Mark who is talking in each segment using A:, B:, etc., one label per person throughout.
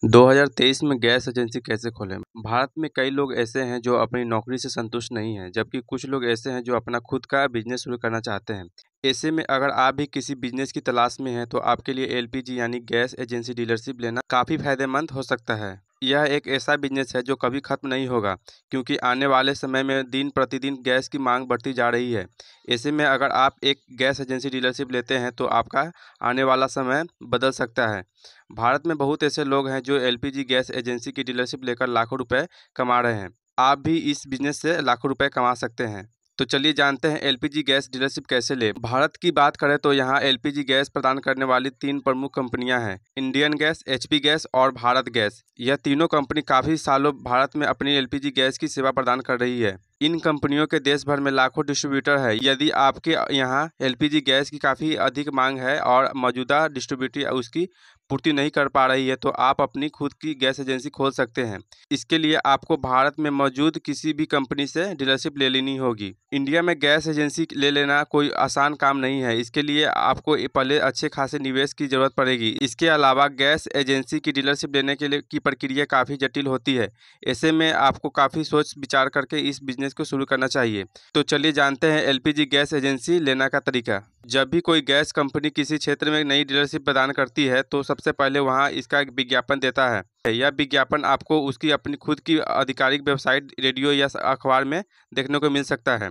A: 2023 में gas agency कैसे खोलें? भारत में कई लोग ऐसे हैं जो अपनी नौकरी से संतुष्ट नहीं हैं, जबकि कुछ लोग ऐसे हैं जो अपना खुद का बिजनेस शुरू करना चाहते हैं। ऐसे में अगर आप भी किसी बिजनेस की तलाश में हैं, तो आपके लिए एलपीजी यानी गैस एजेंसी डीलरशिप लेना काफ़ी फायदेमंद हो सकता है। यह एक ऐसा बिजनेस है जो कभी खत्म नहीं होगा, क्योंकि आने वाले समय में दिन प्रतिदिन गैस की मांग बढ़ती जा रही है। ऐसे में अगर आप एक गैस एजेंसी डीलरशिप लेते हैं, तो आपका आने वाला समय बदल सकता है। भारत में बहुत ऐसे लोग हैं जो एलपीजी गैस एजेंसी की डीलरशिप लेकर लाखों रुपए कमा रहे हैं। आप भी इस बिजनेस से लाखों रुपए कमा सकते हैं। तो चलिए जानते हैं एलपीजी गैस डीलरशिप कैसे लें। भारत की बात करें तो यहाँ एलपीजी गैस प्रदान करने वाली 3 प्रमुख कंपनियां हैं: इंडियन गैस, एचपी गैस और भारत गैस। यह तीनों कंपनी काफ़ी सालों भारत में अपनी एलपीजी गैस की सेवा प्रदान कर रही है। इन कंपनियों के देश भर में लाखों डिस्ट्रीब्यूटर है। यदि आपके यहाँ एलपीजी गैस की काफ़ी अधिक मांग है और मौजूदा डिस्ट्रीब्यूटर उसकी पूर्ति नहीं कर पा रही है, तो आप अपनी खुद की गैस एजेंसी खोल सकते हैं। इसके लिए आपको भारत में मौजूद किसी भी कंपनी से डीलरशिप ले लेनी होगी। इंडिया में गैस एजेंसी ले लेना कोई आसान काम नहीं है। इसके लिए आपको पहले अच्छे खासे निवेश की जरूरत पड़ेगी। इसके अलावा गैस एजेंसी की डीलरशिप लेने के लिए की प्रक्रिया काफ़ी जटिल होती है। ऐसे में आपको काफ़ी सोच विचार करके इस बिजनेस को शुरू करना चाहिए। तो चलिए जानते हैं एलपीजी गैस एजेंसी लेना का तरीका। जब भी कोई गैस कंपनी किसी क्षेत्र में नई डीलरशिप प्रदान करती है, तो सबसे पहले वहां इसका एक विज्ञापन देता है। यह विज्ञापन आपको उसकी अपनी खुद की आधिकारिक वेबसाइट, रेडियो या अखबार में देखने को मिल सकता है।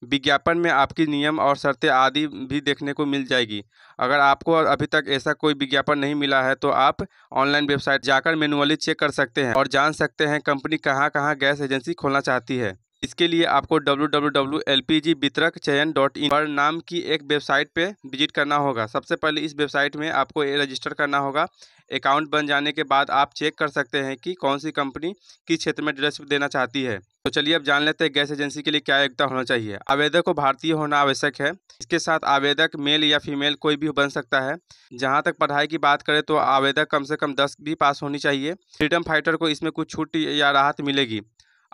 A: विज्ञापन में आपकी नियम और शर्तें आदि भी देखने को मिल जाएगी। अगर आपको अभी तक ऐसा कोई विज्ञापन नहीं मिला है, तो आप ऑनलाइन वेबसाइट जाकर मैन्युअली चेक कर सकते हैं और जान सकते हैं कंपनी कहां कहां गैस एजेंसी खोलना चाहती है। इसके लिए आपको www.lpgvitrakschayan.in पर नाम की एक वेबसाइट पे विजिट करना होगा। सबसे पहले इस वेबसाइट में आपको रजिस्टर करना होगा। अकाउंट बन जाने के बाद आप चेक कर सकते हैं कि कौन सी कंपनी किस क्षेत्र में डीलरशिप देना चाहती है। तो चलिए अब जान लेते हैं गैस एजेंसी के लिए क्या योग्यता होना चाहिए। आवेदक को भारतीय होना आवश्यक है। इसके साथ आवेदक मेल या फीमेल कोई भी बन सकता है। जहां तक पढ़ाई की बात करें तो आवेदक कम से कम 10 भी पास होनी चाहिए। फ्रीडम फाइटर को इसमें कुछ छूट या राहत मिलेगी।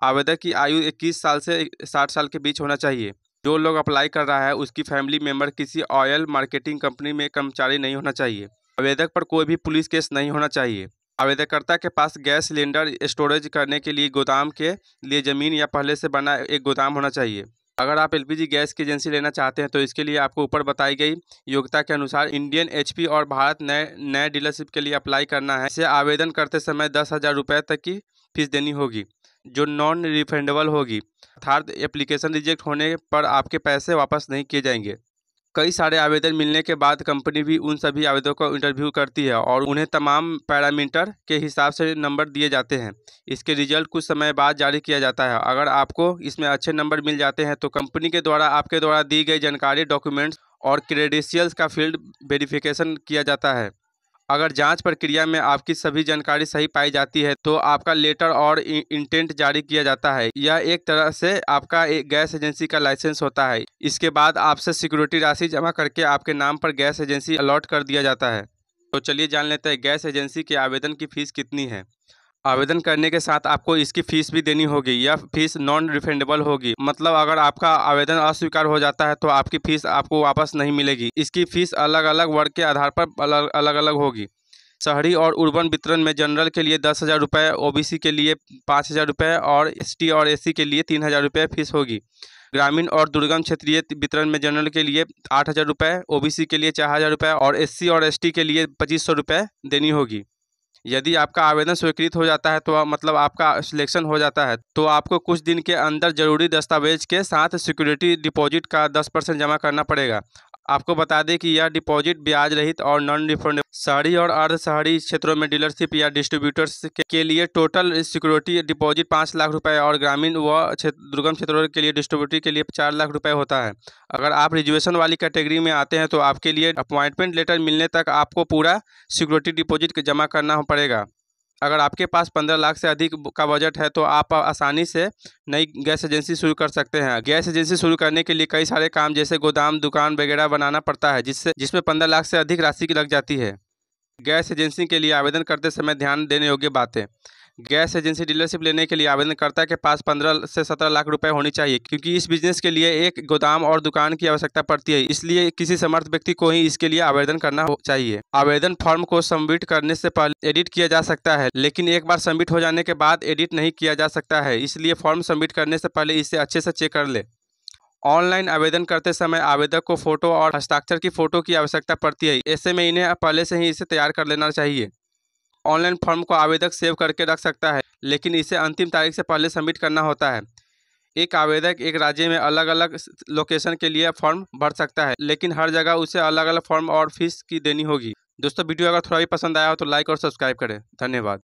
A: आवेदक की आयु 21 साल से 60 साल के बीच होना चाहिए। जो लोग अप्लाई कर रहा है उसकी फैमिली मेंबर किसी ऑयल मार्केटिंग कंपनी में कर्मचारी नहीं होना चाहिए। आवेदक पर कोई भी पुलिस केस नहीं होना चाहिए। आवेदकर्ता के पास गैस सिलेंडर स्टोरेज करने के लिए गोदाम के लिए जमीन या पहले से बना एक गोदाम होना चाहिए। अगर आप एलपीजी गैस की एजेंसी लेना चाहते हैं, तो इसके लिए आपको ऊपर बताई गई योग्यता के अनुसार इंडियन, एचपी और भारत नए डीलरशिप के लिए अप्लाई करना है। इसे आवेदन करते समय 10,000 रुपये तक की फीस देनी होगी, जो नॉन रिफंडेबल होगी, अर्थात एप्लीकेशन रिजेक्ट होने पर आपके पैसे वापस नहीं किए जाएंगे। कई सारे आवेदन मिलने के बाद कंपनी भी उन सभी आवेदकों को इंटरव्यू करती है और उन्हें तमाम पैरामीटर के हिसाब से नंबर दिए जाते हैं। इसके रिजल्ट कुछ समय बाद जारी किया जाता है। अगर आपको इसमें अच्छे नंबर मिल जाते हैं, तो कंपनी के द्वारा आपके द्वारा दी गई जानकारी, डॉक्यूमेंट्स और क्रेडेंशियल्स का फील्ड वेरिफिकेशन किया जाता है। अगर जांच प्रक्रिया में आपकी सभी जानकारी सही पाई जाती है, तो आपका लेटर और इंटेंट जारी किया जाता है। यह एक तरह से आपका एक गैस एजेंसी का लाइसेंस होता है। इसके बाद आपसे सिक्योरिटी राशि जमा करके आपके नाम पर गैस एजेंसी अलॉट कर दिया जाता है। तो चलिए जान लेते हैं गैस एजेंसी के आवेदन की फीस कितनी है। आवेदन करने के साथ आपको इसकी फीस भी देनी होगी। यह फीस नॉन रिफंडेबल होगी, मतलब अगर आपका आवेदन अस्वीकार हो जाता है, तो आपकी फीस आपको वापस नहीं मिलेगी। इसकी फीस अलग अलग वर्ग के आधार पर अलग अलग होगी। शहरी और urban वितरण में जनरल के लिए 10,000 रुपये, ओबीसी के लिए 5,000 रुपये और एसटी और एससी के लिए 3,000 रुपये फीस होगी। ग्रामीण और दुर्गम क्षेत्रीय वितरण में जनरल के लिए 8,000 रुपये, ओबीसी के लिए 4,000 रुपये और एससी और एसटी के लिए 2,500 रुपये देनी होगी। यदि आपका आवेदन स्वीकृत हो जाता है, तो मतलब आपका सिलेक्शन हो जाता है, तो आपको कुछ दिन के अंदर जरूरी दस्तावेज के साथ सिक्योरिटी डिपॉजिट का 10% जमा करना पड़ेगा। आपको बता दें कि यह डिपॉजिट ब्याज रहित और नॉन रिफंडेबल। शहरी और अर्ध शहरी क्षेत्रों में डीलरशिप या डिस्ट्रीब्यूटर्स के लिए टोटल सिक्योरिटी डिपॉजिट 5 लाख रुपए और ग्रामीण व दुर्गम क्षेत्रों के लिए डिस्ट्रीब्यूटर के लिए 4 लाख रुपए होता है। अगर आप रिजर्वेशन वाली कैटेगरी में आते हैं, तो आपके लिए अपॉइंटमेंट लेटर मिलने तक आपको पूरा सिक्योरिटी डिपॉजिट जमा करना पड़ेगा। अगर आपके पास 15 लाख से अधिक का बजट है, तो आप आसानी से नई गैस एजेंसी शुरू कर सकते हैं। गैस एजेंसी शुरू करने के लिए कई सारे काम जैसे गोदाम, दुकान वगैरह बनाना पड़ता है, जिसमें 15 लाख से अधिक राशि की लग जाती है। गैस एजेंसी के लिए आवेदन करते समय ध्यान देने योग्य बातें। गैस एजेंसी डीलरशिप लेने के लिए आवेदनकर्ता के पास 15 से 17 लाख रुपए होनी चाहिए, क्योंकि इस बिजनेस के लिए एक गोदाम और दुकान की आवश्यकता पड़ती है। इसलिए किसी समर्थ व्यक्ति को ही इसके लिए आवेदन करना चाहिए। आवेदन फॉर्म को सबमिट करने से पहले एडिट किया जा सकता है, लेकिन एक बार सबमिट हो जाने के बाद एडिट नहीं किया जा सकता है। इसलिए फॉर्म सबमिट करने से पहले इसे अच्छे से चेक कर ले। ऑनलाइन आवेदन करते समय आवेदक को फोटो और हस्ताक्षर की फोटो की आवश्यकता पड़ती है। ऐसे में इन्हें पहले से ही इसे तैयार कर लेना चाहिए। ऑनलाइन फॉर्म को आवेदक सेव करके रख सकता है, लेकिन इसे अंतिम तारीख से पहले सबमिट करना होता है। एक आवेदक एक राज्य में अलग अलग लोकेशन के लिए फॉर्म भर सकता है, लेकिन हर जगह उसे अलग अलग फॉर्म और फीस की देनी होगी। दोस्तों, वीडियो अगर थोड़ा भी पसंद आया हो तो लाइक और सब्सक्राइब करें। धन्यवाद।